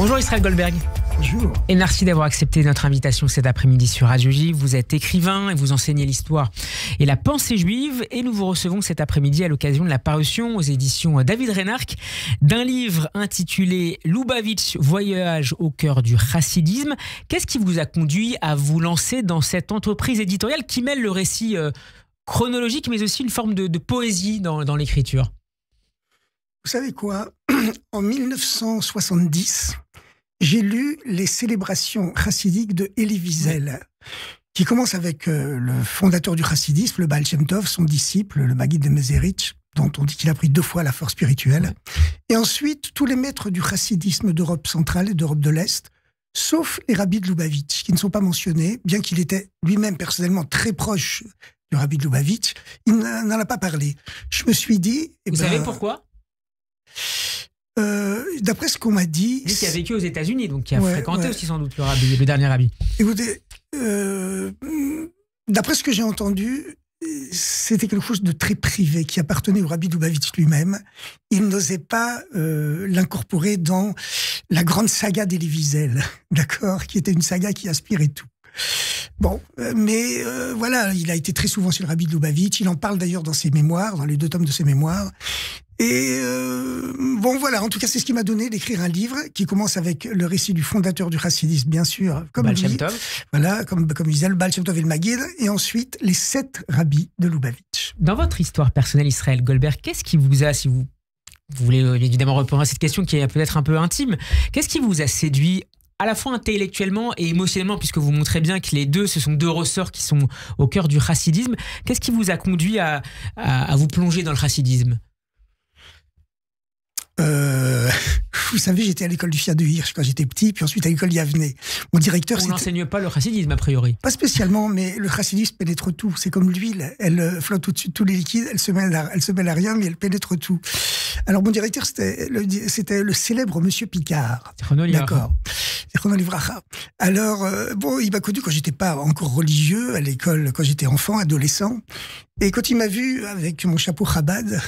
Bonjour Israël Goldberg. Bonjour. Et merci d'avoir accepté notre invitation cet après-midi sur Radio J. Vous êtes écrivain et vous enseignez l'histoire et la pensée juive. Et nous vous recevons cet après-midi à l'occasion de la parution aux éditions David Reinhardt d'un livre intitulé Loubavitch, voyage au cœur du chassidisme. Qu'est-ce qui vous a conduit à vous lancer dans cette entreprise éditoriale qui mêle le récit chronologique mais aussi une forme de poésie dans l'écriture? Vous savez quoi? En 1970, j'ai lu les célébrations chassidiques de Elie Wiesel, qui commence avec le fondateur du chassidisme, le Baal Shem Tov, son disciple, le Maggid de Mezerich, dont on dit qu'il a pris 2 fois la force spirituelle. Et ensuite, tous les maîtres du chassidisme d'Europe centrale et d'Europe de l'Est, sauf les rabbis de Loubavitch, qui ne sont pas mentionnés, bien qu'il était lui-même personnellement très proche du rabbi de Loubavitch, il n'en a pas parlé. Je me suis dit... Vous savez pourquoi? D'après ce qu'on m'a dit... Lui qui a vécu aux États-Unis, donc qui a fréquenté aussi sans doute le dernier rabbi. Écoutez, d'après ce que j'ai entendu, c'était quelque chose de très privé qui appartenait au rabbi Loubavitch lui-même. Il n'osait pas l'incorporer dans la grande saga d'Elie Wiesel, d'accord, qui était une saga qui aspirait tout. Bon, mais voilà, il a été très souvent chez le rabbi de Loubavitch. Il en parle d'ailleurs dans ses mémoires, dans les 2 tomes de ses mémoires. Et bon, voilà, en tout cas, c'est ce qui m'a donné d'écrire un livre qui commence avec le récit du fondateur du chassidisme, bien sûr, comme Baal lui, Shem Tov. Voilà, comme il disait, le Baal Shem Tov et le Maggid, et ensuite les 7 rabbis de Loubavitch. Dans votre histoire personnelle, Israël Goldberg, qu'est-ce qui vous a, si vous voulez évidemment répondre à cette question qui est peut-être un peu intime, qu'est-ce qui vous a séduit à la fois intellectuellement et émotionnellement, puisque vous montrez bien que les deux, ce sont 2 ressorts qui sont au cœur du chassidisme. Qu'est-ce qui vous a conduit à vous plonger dans le chassidisme? Vous savez, j'étais à l'école du Fiat de Hirsch quand j'étais petit, puis ensuite à l'école Yavne. Mon directeur, on n'enseigne pas le chassidisme, a priori. Pas spécialement, mais le chassidisme pénètre tout. C'est comme l'huile, elle flotte au-dessus de tous les liquides, elle se mêle à rien, mais elle pénètre tout. Alors mon directeur, c'était le célèbre Monsieur Picard. D'accord. Alors, bon, il m'a connu quand j'étais pas encore religieux, à l'école, quand j'étais enfant, adolescent. Et quand il m'a vu avec mon chapeau Chabad,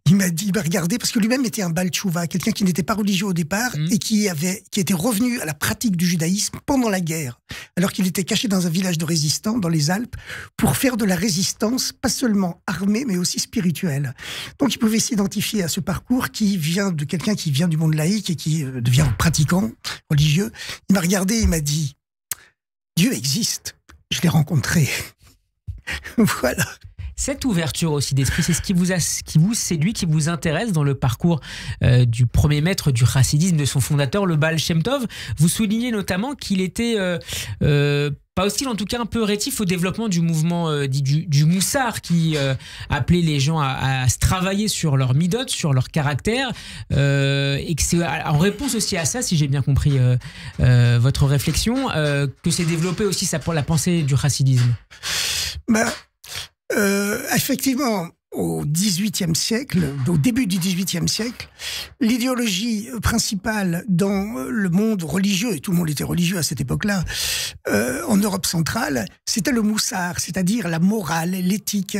il m'a regardé, parce que lui-même était un Baal Tchouva, quelqu'un qui n'était pas religieux au départ et qui était revenu à la pratique du judaïsme pendant la guerre, alors qu'il était caché dans un village de résistants dans les Alpes pour faire de la résistance, pas seulement armée, mais aussi spirituelle. Donc il pouvait s'identifier à ce parcours qui vient de quelqu'un qui vient du monde laïque et qui devient pratiquant, religieux. Il m'a regardé et il m'a dit « Dieu existe, je l'ai rencontré. » Voilà. Cette ouverture aussi d'esprit, c'est ce qui vous séduit, qui vous intéresse dans le parcours du premier maître du chassidisme, de son fondateur, le Baal Shem Tov. Vous soulignez notamment qu'il était pas hostile, en tout cas un peu rétif au développement du mouvement du Moussar, qui appelait les gens à se travailler sur leur midot, sur leur caractère, et que c'est en réponse aussi à ça, si j'ai bien compris votre réflexion, que s'est développée aussi la pensée du chassidisme. Effectivement, au XVIIIe siècle, au début du XVIIIe siècle, l'idéologie principale dans le monde religieux, et tout le monde était religieux à cette époque-là, en Europe centrale, c'était le moussar, c'est-à-dire la morale, l'éthique.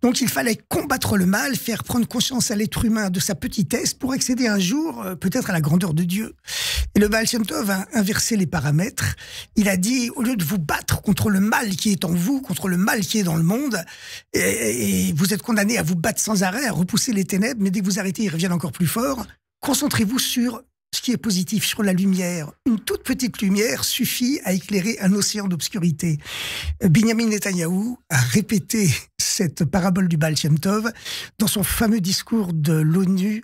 Donc il fallait combattre le mal, faire prendre conscience à l'être humain de sa petitesse pour accéder un jour peut-être à la grandeur de Dieu. Et le Baal Shem Tov a inversé les paramètres. Il a dit, au lieu de vous battre contre le mal qui est en vous, contre le mal qui est dans le monde, et vous êtes condamné à vous battre sans arrêt, à repousser les ténèbres, mais dès que vous arrêtez, ils reviennent encore plus fort. Concentrez-vous sur ce qui est positif, sur la lumière. Une toute petite lumière suffit à éclairer un océan d'obscurité. Binyamin Netanyahou a répété cette parabole du Baal Shem Tov dans son fameux discours de l'ONU,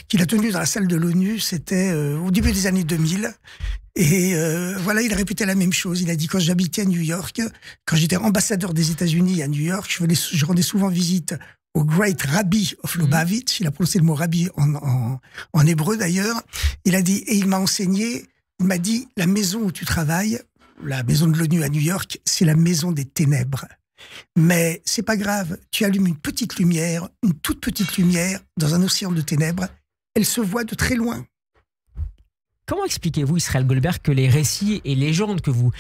qu'il a tenu dans la salle de l'ONU, c'était au début des années 2000. Et voilà, il a répété la même chose. Il a dit, quand j'habitais à New York, quand j'étais ambassadeur des États-Unis à New York, je rendais souvent visite au Great Rabbi of Lubavitch. Il a prononcé le mot rabbi en hébreu d'ailleurs. Il a dit, et il m'a enseigné, il m'a dit, la maison où tu travailles, la maison de l'ONU à New York, c'est la maison des ténèbres. Mais c'est pas grave, tu allumes une petite lumière, une toute petite lumière dans un océan de ténèbres, elle se voit de très loin. Comment expliquez-vous, Israël Goldberg, que les récits et légendes que vous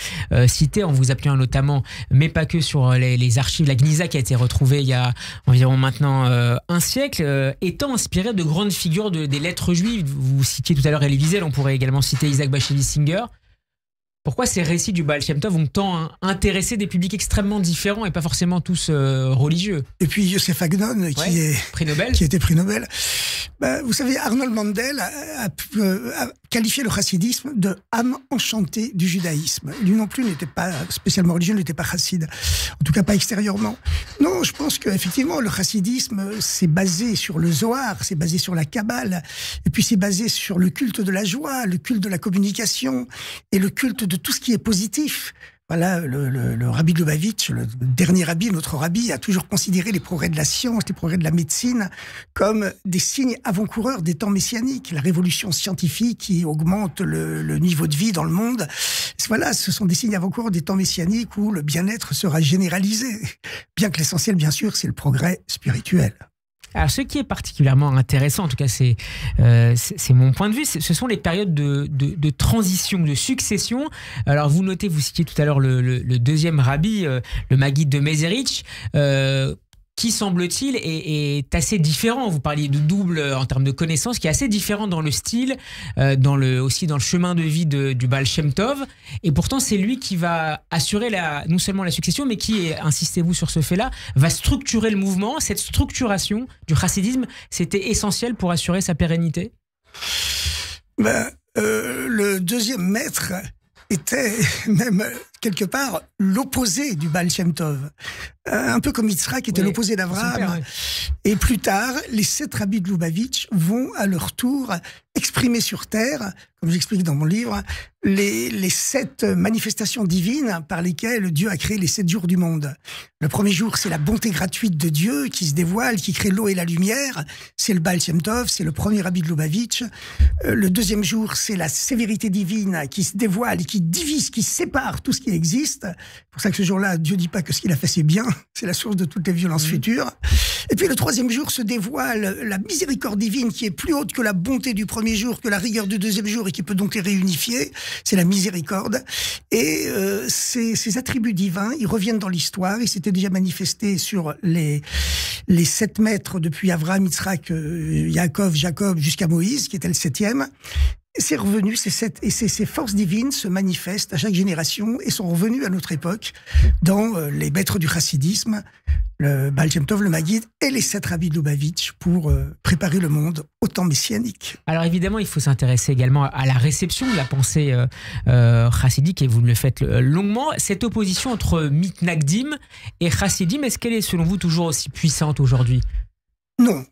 citez, en vous appuyant notamment, mais pas que sur les archives, la Gniza qui a été retrouvée il y a environ maintenant un siècle, étant inspirée de grandes figures des lettres juives? Vous citiez tout à l'heure Elie Wiesel, on pourrait également citer Isaac Bashevis Singer. Pourquoi ces récits du Baal Shem Tov ont tant intéressé des publics extrêmement différents et pas forcément tous religieux? Et puis Yosef Agnon, qui était prix Nobel. Vous savez, Arnold Mandel a qualifié le chassidisme de âme enchantée du judaïsme. Lui non plus n'était pas spécialement religieux, n'était pas chassid, en tout cas pas extérieurement. Non, je pense qu'effectivement, le chassidisme, c'est basé sur le Zohar, c'est basé sur la Kabbale, et puis c'est basé sur le culte de la joie, le culte de la communication, et le culte de tout ce qui est positif. Voilà, le rabbi de Lubavitch, le dernier rabbi, notre rabbi, a toujours considéré les progrès de la science, les progrès de la médecine, comme des signes avant-coureurs des temps messianiques. La révolution scientifique qui augmente le niveau de vie dans le monde, voilà, ce sont des signes avant-coureurs des temps messianiques où le bien-être sera généralisé. Bien que l'essentiel, bien sûr, c'est le progrès spirituel. Alors, ce qui est particulièrement intéressant, en tout cas c'est mon point de vue, ce sont les périodes de transition, de succession. Alors vous notez, vous citiez tout à l'heure le deuxième rabbi, le Maguide de Mézerich, qui semble-t-il est assez différent. Vous parliez de double en termes de connaissances, qui est assez différent dans le style, aussi dans le chemin de vie du Baal Shem Tov. Et pourtant, c'est lui qui va assurer non seulement la succession, mais qui, insistez-vous sur ce fait-là, va structurer le mouvement. Cette structuration du chassidisme, c'était essentiel pour assurer sa pérennité? Le deuxième maître était même quelque part l'opposé du Baal Shem Tov. Un peu comme Yitzhak était l'opposé d'Abraham. Et plus tard, les 7 rabbis de Lubavitch vont à leur tour exprimer sur terre, comme j'explique dans mon livre, les 7 manifestations divines par lesquelles Dieu a créé les 7 jours du monde. Le premier jour, c'est la bonté gratuite de Dieu qui se dévoile, qui crée l'eau et la lumière. C'est le Baal Shem Tov, c'est le premier rabbi de Lubavitch. Le deuxième jour, c'est la sévérité divine qui se dévoile et qui divise, qui sépare tout ce qui existe. C'est pour ça que ce jour-là, Dieu dit pas que ce qu'il a fait c'est bien, c'est la source de toutes les violences futures. Et puis le troisième jour se dévoile la miséricorde divine qui est plus haute que la bonté du premier jour, que la rigueur du deuxième jour et qui peut donc les réunifier. C'est la miséricorde. Et ces attributs divins, ils reviennent dans l'histoire. Ils s'étaient déjà manifestés sur les 7 maîtres depuis Abraham, Yitzhak, Yaakov, Jacob jusqu'à Moïse, qui était le 7e. C'est revenu, ces forces divines se manifestent à chaque génération et sont revenues à notre époque dans les maîtres du chassidisme, le Baal Shem Tov, le Maguide et les 7 rabbis de Lubavitch pour préparer le monde au temps messianique. Alors évidemment, il faut s'intéresser également à la réception de la pensée chassidique et vous le faites longuement. Cette opposition entre mitnagdim et chassidim, est-ce qu'elle est selon vous toujours aussi puissante aujourd'hui? Non,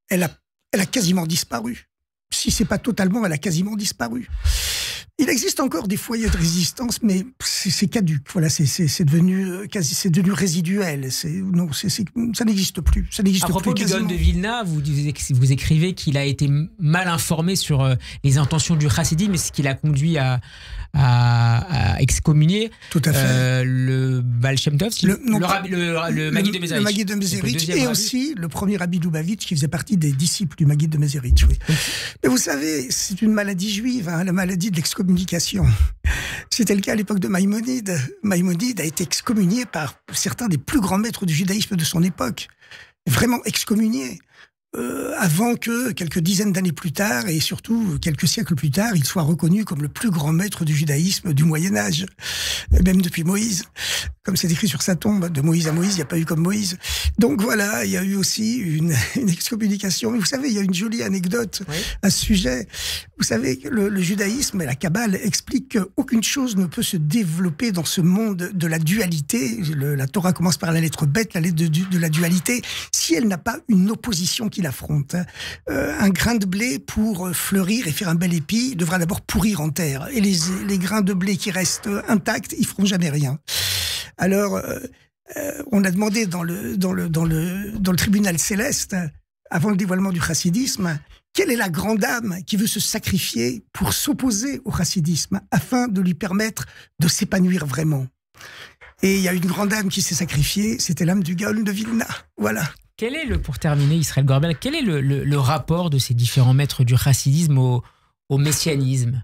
elle a quasiment disparu. Si c'est pas totalement, elle a quasiment disparu. Il existe encore des foyers de résistance, mais c'est caduc. Voilà, c'est devenu résiduel. Non, ça n'existe plus. Ça n'existe plus. À propos du Gaon de Vilna, vous écrivez qu'il a été mal informé sur les intentions du chassidisme, ce qui l'a conduit à excommunier le Baal Shem Tov, le Maguide de Mézerich. Le Maguide de Mézerich et aussi le premier rabbi de Lubavitch qui faisait partie des disciples du Maguide de Mézerich. Oui. Mais vous savez, c'est une maladie juive, la maladie de l'excommunication. C'était le cas à l'époque de Maïmonide. Maïmonide a été excommunié par certains des plus grands maîtres du judaïsme de son époque. Vraiment excommunié. Avant que, quelques dizaines d'années plus tard, et surtout quelques siècles plus tard, il soit reconnu comme le plus grand maître du judaïsme du Moyen-Âge, même depuis Moïse. Comme c'est écrit sur sa tombe, de Moïse à Moïse, il n'y a pas eu comme Moïse. Donc voilà, il y a eu aussi une excommunication. Mais vous savez, il y a une jolie anecdote à ce sujet. Vous savez, le judaïsme et la Kabbale expliquent qu'aucune chose ne peut se développer dans ce monde de la dualité. La Torah commence par la lettre bête, la lettre de la dualité, si elle n'a pas une opposition qui l'affronte. Un grain de blé, pour fleurir et faire un bel épi, devra d'abord pourrir en terre. Et les grains de blé qui restent intacts, ils feront jamais rien. Alors, on a demandé dans le tribunal céleste, avant le dévoilement du chassidisme, quelle est la grande âme qui veut se sacrifier pour s'opposer au chassidisme afin de lui permettre de s'épanouir vraiment. Et il y a une grande âme qui s'est sacrifiée, c'était l'âme du Gaon de Vilna. Voilà. Quel est pour terminer, Israël Goldberg, quel est le rapport de ces différents maîtres du chassidisme au messianisme?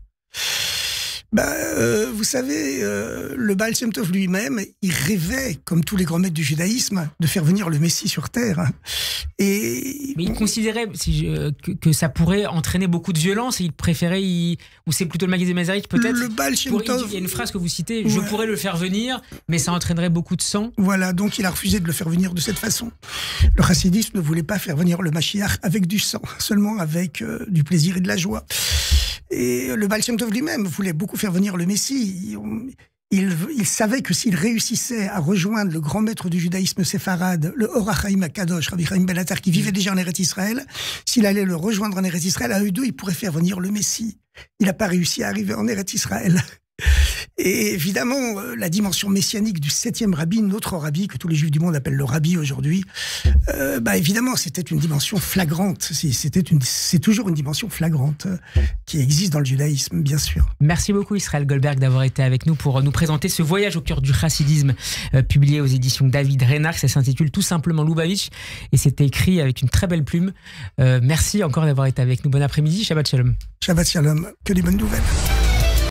Vous savez, le Baal Shem Tov lui-même, il rêvait, comme tous les grands maîtres du judaïsme, de faire venir le Messie sur terre. Mais il considérait que ça pourrait entraîner beaucoup de violence et il préférait, ou c'est plutôt le Maguide Mazaric peut-être. Le Baal Shem Tov. Il y a une phrase que vous citez, je pourrais le faire venir, mais ça entraînerait beaucoup de sang. Voilà, donc il a refusé de le faire venir de cette façon. Le chassidisme ne voulait pas faire venir le Mashiach avec du sang, seulement avec du plaisir et de la joie. Et le Baal Shem Tov lui-même voulait beaucoup faire venir le Messie. Il savait que s'il réussissait à rejoindre le grand maître du judaïsme séfarade, le Or HaChaim HaKadosh, Rabbi Chaim Ben Attar, qui vivait déjà en Eretz Israël, s'il allait le rejoindre en Eretz Israël, à eux deux, il pourrait faire venir le Messie. Il n'a pas réussi à arriver en Eretz Israël. Et évidemment, la dimension messianique du 7e rabbi, notre rabbi, que tous les juifs du monde appellent le rabbi aujourd'hui, évidemment, c'était une dimension flagrante. C'est toujours une dimension flagrante qui existe dans le judaïsme, bien sûr. Merci beaucoup Israël Goldberg d'avoir été avec nous pour nous présenter ce voyage au cœur du chassidisme publié aux éditions David Reynard. Ça s'intitule tout simplement Lubavitch et c'est écrit avec une très belle plume. Merci encore d'avoir été avec nous. Bon après-midi, Shabbat Shalom. Shabbat Shalom, que des bonnes nouvelles.